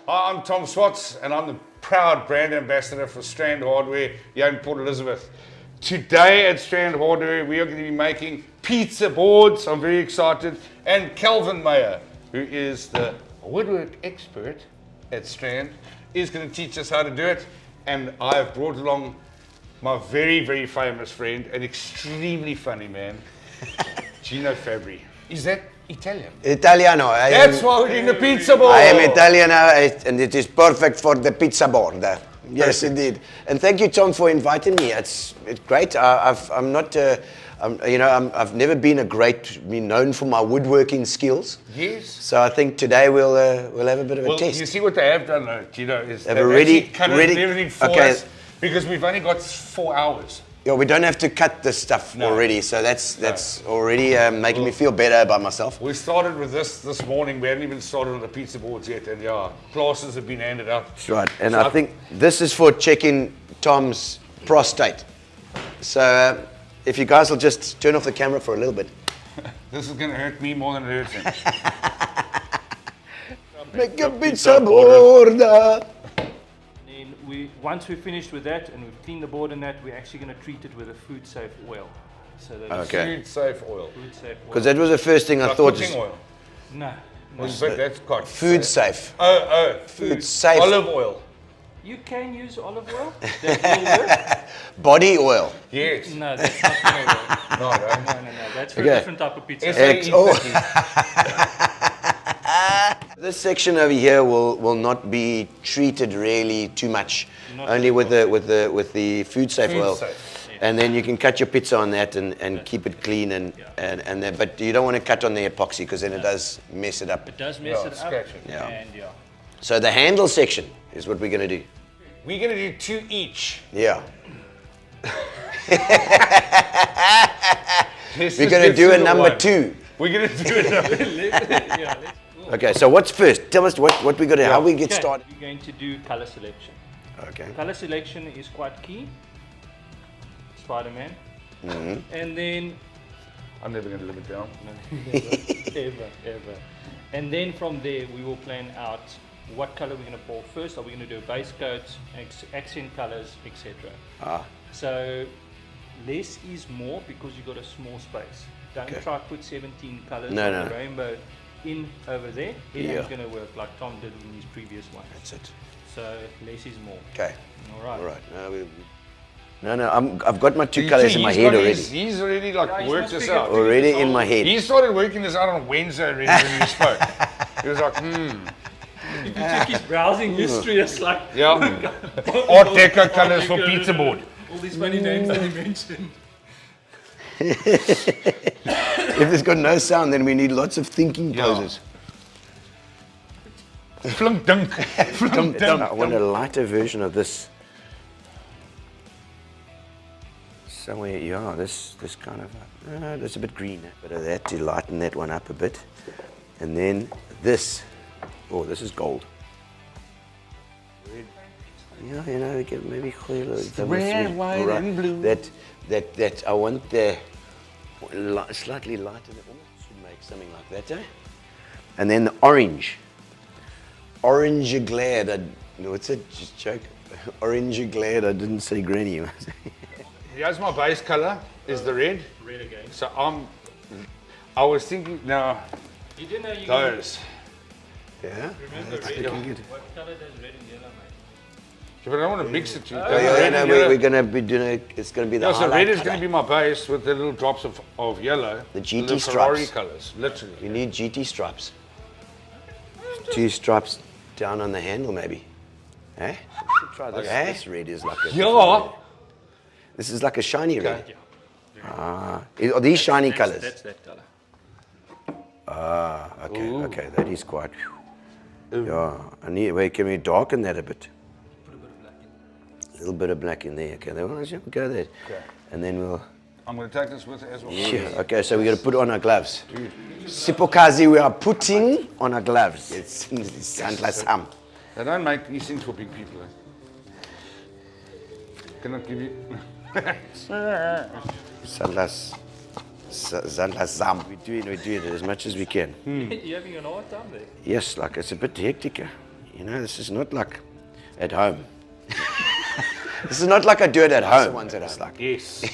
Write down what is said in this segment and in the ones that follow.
Hi, I'm Tom Swartz, and I'm the proud brand ambassador for Strand Hardware here in Port Elizabeth. Today at Strand Hardware, we are going to be making pizza boards. I'm very excited. And Calvin Mayer, who is the woodwork expert at Strand, is going to teach us how to do it. And I have brought along my very, very famous friend, an extremely funny man, Gino Fabbri. Is that Italian? Italiano. That's why we're doing the pizza board. I am Italian and it is perfect for the pizza board. Yes, indeed. And thank you, Tom, for inviting me. It's great. I've never been known for my woodworking skills. Yes. So I think today we'll have a bit of a test. You see what they have done, though, Gino, is they've already cut everything for us because we've only got 4 hours. Yeah, we don't have to cut this stuff already, so that's already making me feel better about myself. We started with this morning. We haven't even started on the pizza boards yet, and classes have been handed out. That's right, and so I think this is for checking Tom's prostate. So if you guys will just turn off the camera for a little bit. This is going to hurt me more than it hurts him. Make a pizza board. Once we're finished with that and we've cleaned the board and that, we're actually going to treat it with a food-safe oil. So that Food-safe oil. Food-safe oil. Because that was the first thing I thought. Cooking oil. No. But that's got food safe. Food safe. Olive oil. You can use olive oil. That will work. Body oil. Yes. No, that's not going to work. No. That's for a different type of pizza. This section over here will not be treated really too much, only with the food safe oil, and then you can cut your pizza on that and keep it clean but you don't want to cut on the epoxy because then it does mess it up. It does mess it up. Yeah. And So the handle section is what we're going to do. We're going to do 2 each. Yeah. We're going to do a number 2. We're going to do a number 2. Okay, so what's first? Tell us what we got to, how we get started. We're going to do color selection. Okay. Color selection is quite key. Spider-Man. Mm-hmm. And then... I'm never going to live it down. No, ever. And then from there, we will plan out what color we're going to pour first. Are we going to do base coats, accent colors, etc. So less is more because you've got a small space. Don't try to put 17 colors on the rainbow in over there. It ain't going to work like Tom did in his previous one. That's it. So less is more. Okay. All right. I've got my 2 colors in my head already. He's already worked this out. Already in my head. He started working this out on Wednesday already when we spoke. He was like, If you check his browsing history, it's like... Yeah. Art Deco colors for pizza board. All these funny names that he mentioned. If it's got no sound, then we need lots of thinking poses. Flunk dunk. Flunk dunk. I want a lighter version of this. Somewhere, this kind of, that's a bit green. Bit of that to lighten that one up a bit. And then this. Oh, this is gold. Red. Yeah, maybe clear. Red, white, and blue. That I want the slightly lighter. That almost should make something like that, eh? And then the orange. Orange glad. What's it? Just joke. Orange glad. I didn't say granny. Here's my base color. Is the red. Red again. So I was thinking now. You didn't know you those. Yeah. Remember red? What color does red and yellow make? But I don't want to mix it. We're going to be doing it. It's going to be the so red is going to be my base with the little drops of yellow. The GT the stripes. Ferrari colors, literally. You need GT stripes. 2 stripes down on the handle, maybe. Eh? Try this. This red is like a. Yeah. This is like a shiny red. Are these shiny colors? That's that color. Okay. Ooh. Okay, that is quite. Yeah. Can we darken that a bit? Put a bit of black in. A little bit of black in there. Okay, we'll go there. Okay. And then we'll. I'm going to take this with it as well. Yeah. Okay, so we're going to put on our gloves. Sipokazi, we are putting on our gloves. It's Sandlasam. They don't make these things for big people. Can I give you? Sandlasam. We do it as much as we can. You having an hard time there? Yes, like it's a bit hectic. You know, this is not like at home. This is not like I do it at home. Ones at home. Like, Yes.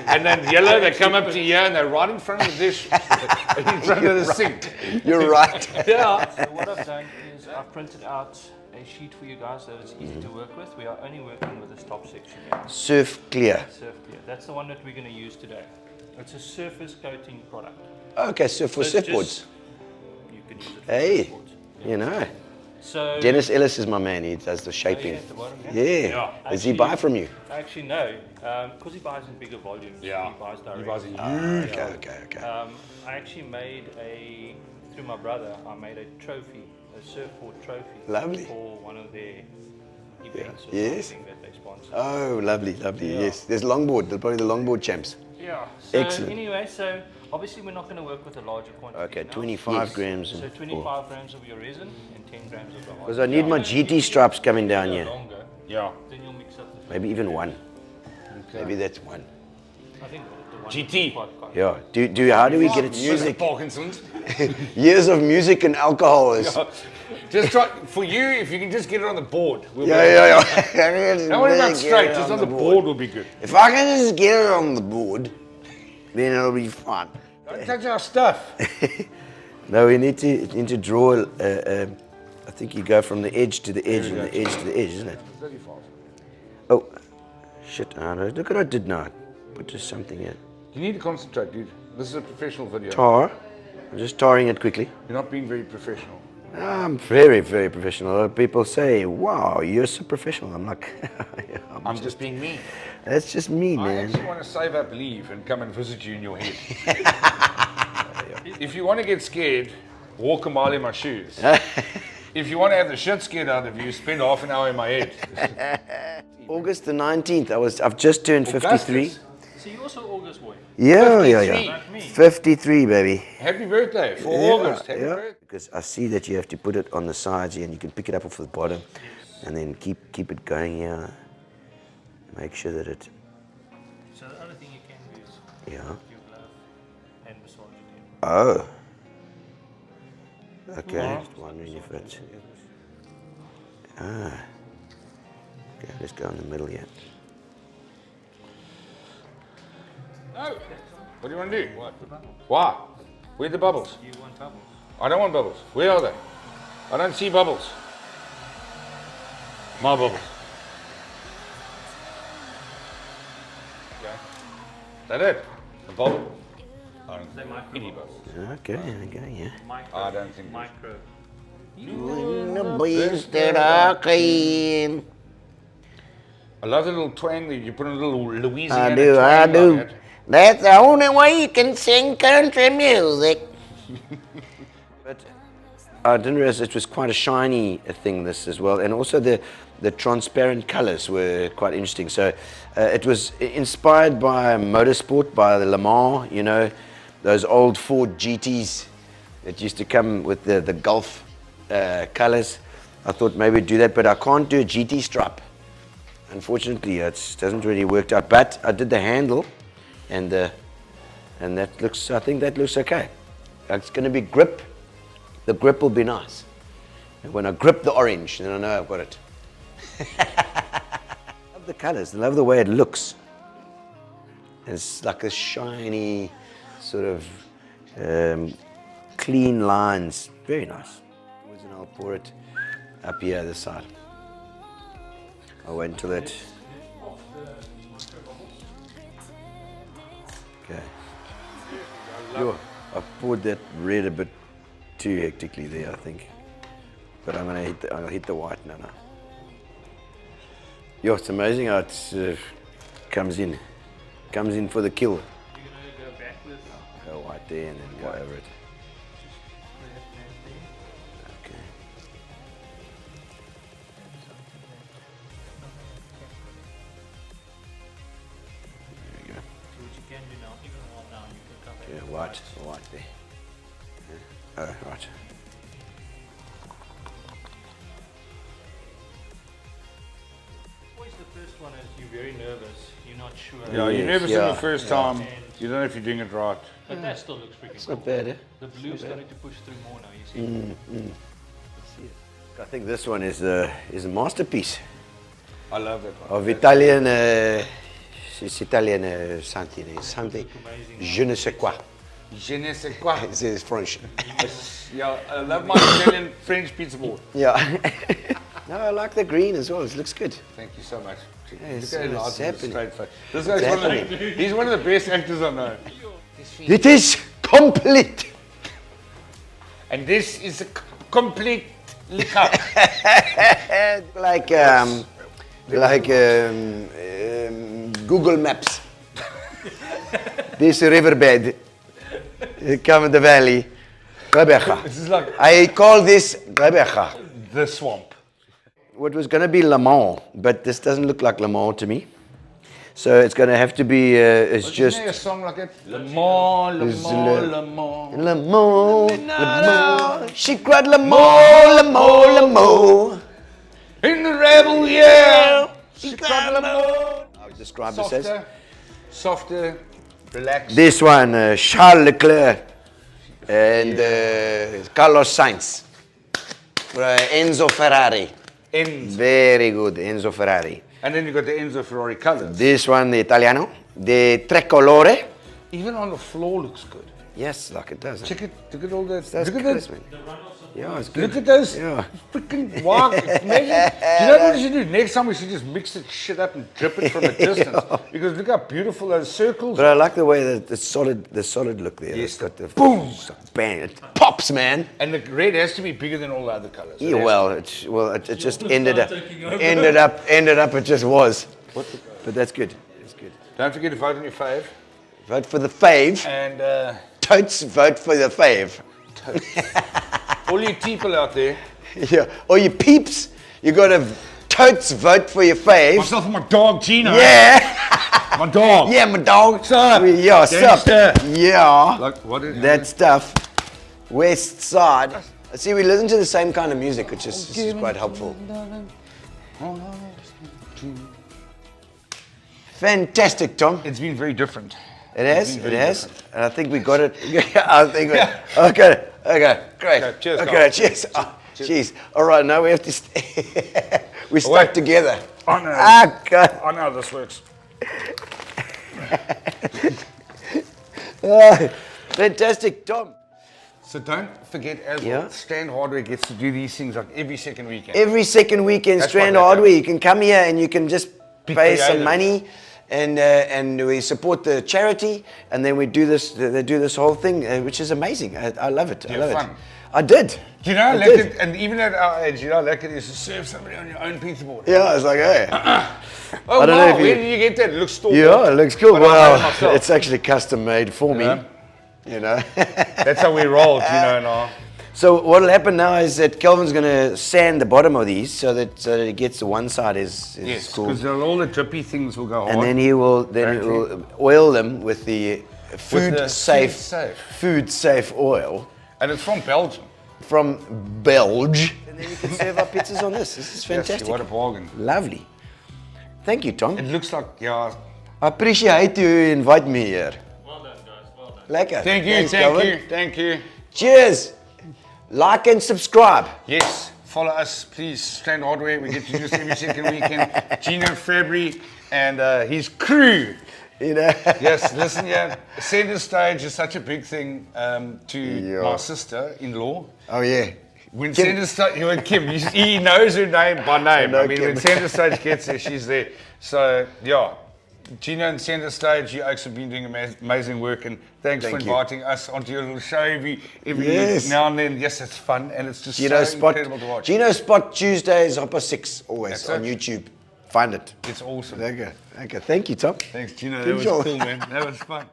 And then yellow, they come up to here and they're right in front of the dish, in front of the sink. you're right. Yeah. So what I've done is I've printed out a sheet for you guys so it's easy to work with. We are only working with this top section here. Surf clear. Surf Clear. That's the one that we're going to use today. It's a surface coating product. Okay, so for So it's surfboards. just- You can use it for Hey, surfboards. you know. So Dennis Ellis is my man. He does the Oh, yeah, shaping. at the bottom, Yeah. Yeah. Does he Actually- buy from you? Actually, no, because he buys in bigger volumes. Yeah. He buys directly. You guys are huge. Okay. I actually made through my brother, I made a trophy, a surfboard trophy. Lovely. For one of their events or Yes. something that they sponsor. Oh, lovely. Yeah. Yes. There's longboard. They're probably the longboard champs. Yeah. So Excellent. anyway, so obviously we're not going to work with a larger quantity. Okay, now. 25 grams. So 25 grams of your resin and 10 grams of the hard. Because I need my GT stripes coming down here. Longer, Yeah. then you'll mix up the. Maybe even one. Maybe that's one. I think the one GT. is quite Yeah. How do we get it? Music. Parkinson's. Years of music and alcohol is. Just try, for you, if you can just get it on the board. We'll Yeah. Don't worry about straight, just on the board will be good. If I can just get it on the board, then it'll be fun. Don't touch our stuff. No, we need to draw. I think you go from the edge to the edge and the edge to the edge, isn't it? 35. Oh, shit! Look what I did now. Put just something in. You need to concentrate, dude. This is a professional video. Tar. I'm just tarring it quickly. You're not being very professional. I'm very, very professional. A lot of people say, "Wow, you're so professional." I'm like, I'm just being me. that's just me, I man. actually want to save up leave and come and visit you in your head. If you want to get scared, walk a mile in my shoes. If you want to have the shit scared out of you, spend half an hour in my head. August the 19th. I've just turned 53. Augustus. So you also August boy. Yeah. 53. Like me. 53, baby. Happy birthday for August. Happy birthday. Because I see that you have to put it on the sides here, and you can pick it up off the bottom, and then keep it going here. Make sure that it. So the other thing you can do is Yeah. your glove and massage it in. Oh. Okay. Just wondering if it's. Ah. Okay, let's go in the middle here. No. What do you want to do? What? Why? Where are the bubbles? You want bubbles? I don't want bubbles. Where are they? I don't see bubbles. My bubbles. Okay. Is that it? The bubble? I don't think any bubbles. Okay, yeah. Micro. I don't think. Micro. I love the little twang that you put in a little Louisiana I do. twang on it. That's the only way you can sing country music. But I didn't realize it was quite a shiny thing, this as well. And also the transparent colors were quite interesting. So it was inspired by motorsport, by the Le Mans, you know, those old Ford GTs that used to come with the Gulf colors. I thought maybe do that, but I can't do a GT stripe. Unfortunately, it doesn't really work out. But I did the handle, and that looks. I think that looks okay. It's going to be grip. The grip will be nice. And when I grip the orange, then I know I've got it. I love the colors. I love the way it looks. It's like a shiny, sort of clean lines. Very nice. And I'll pour it up here this side. I'll wait until it. Okay. Yo, I poured that red a bit too hectically there, I think. But I'll hit the white now. Yo, it's amazing how it comes in for the kill. You're gonna go back with Go white there and then go over it. Okay. There we go. So what you can do now, even while down, you can come back. Yeah, white there. Oh, right. Always the first one is you're very nervous. You're not sure. Yeah, you're Yes, nervous yeah, in the first time. And- You don't know if you're doing it right. But that still looks freaking It's cool. not bad, eh? The blue's starting to push through more now. You see. See it. I think this one is a masterpiece I love that one. of Italian. It's Italian something. Je ne sais quoi. Je ne sais quoi. It's French. Yeah, I love my Italian French pizza board. Yeah. No, I like the green as well. It looks good. Thank you so much. it's Look at him what's laughing with a happening. straight face. This guy's he's one of the best actors I know. It is complete. And this is a complete liquor. Like Google Maps. This riverbed, come in the valley, Gqeberha. This is like I call this Gqeberha. the swamp. What was going to be Le Mans, but this doesn't look like Le Mans to me. So it's going to have to be, it's just... Isn't there a song like that? Le Mans, Le Is Mans, Le- Le Mans. Le Mans, Le Mans, she cried Le Mans, Le Mans, Le Mans. In the rebel year, she cried Le Mans. I'll describe this as. Softer, relaxed. This one, Charles Leclerc and Carlos Sainz. Enzo Ferrari. Ends. Very good, Enzo Ferrari. And then you got the Enzo Ferrari colors. This one, the Italiano, the Tricolore. Even on the floor looks good. Yes, like it does. Check it. Look at all that. That's Look at crisp, that. man. Yeah, it's good. Look at those Yeah. freaking wild. Imagine, do you know what we should do? Next time we should just mix that shit up and drip it from a distance. Because look how beautiful those circles But I like the way that the solid look there. Yes, It's got the boom. bang. It pops, man. And the red has to be bigger than all the other colors. Yeah, it just ended up. It just was. But that's good. It's good. Don't forget to vote on your fave. Vote for the fave. And Totes vote for the fave. all you people out there. Yeah. Or you peeps, you gotta totes vote for your fave. Myself and my dog Gino. Yeah. My dog. Yeah, my dog. Sup? Yeah, sup? Gangster. Yeah. Like what is That stuff. West Side. See, we listen to the same kind of music, which is quite helpful. Fantastic, Tom. It's been very different. It has, been it very has. different. And I think we got it. I think we, okay, great. Okay, cheers, Okay, guys. cheers. Oh, jeez. All right, now we have to we stuck Wait. together. I know. Okay. I know how this works. Fantastic, Tom. So don't forget as Yeah. well, Strand Hardware gets to do these things like every second weekend. Every second weekend, That's Strand what they Hardware, do. you can come here and you can just Be pay some creative. money, and we support the charity, and then we do this. They do this whole thing, which is amazing. I love it. I You love have it. fun. I did. Do you know how I like did. it, and even at our age, you know how like it is to serve somebody on your own pizza board? Yeah, it's like, hey. Oh, I don't know wow, if you- where did you get that? It looks store Yeah, it looks cool. But I made it Well, myself. it's actually custom made for me. Yeah. You know. That's how we roll, you know, now. So what will happen now is that Kelvin's going to sand the bottom of these so that it gets the one side is Yes, cool. because all the drippy things will go hard. And then he will oil them with the food the safe food safe. oil And it's from Belgium. from Belgium. And then you can serve our pizzas on this. This is Yes, fantastic. what a bargain. Lovely. Thank you, Tom. It looks like, yeah. I appreciate you invite me here. Well done, guys. Well done. Lekker. Thank you, Thanks, thank Kelvin. you, thank you. Cheers. Like and subscribe. Yes, follow us, please. Strand Hardware. We get to do this every second weekend. Gino Fabbri and his crew. You know. Yes, listen here. Center stage is such a big thing to Yeah. my sister-in-law. Oh yeah. When Kim. Center Stage, you and Kim, he knows her name by name. know I mean, Kim. when Center Stage gets there, she's there. So, yeah, Gino and Center Stage, you folks have been doing amazing work, and thanks for Thank you. inviting us onto your little show every Yes. now and then. Yes, it's fun, and it's just Gino so Spot. incredible to watch. Gino Spot Tuesdays, 6:30 always That's on it. YouTube. Find it. It's awesome. Okay. Thank you, Tom. Thanks, Gino. That Good was job. cool, man. That was fun.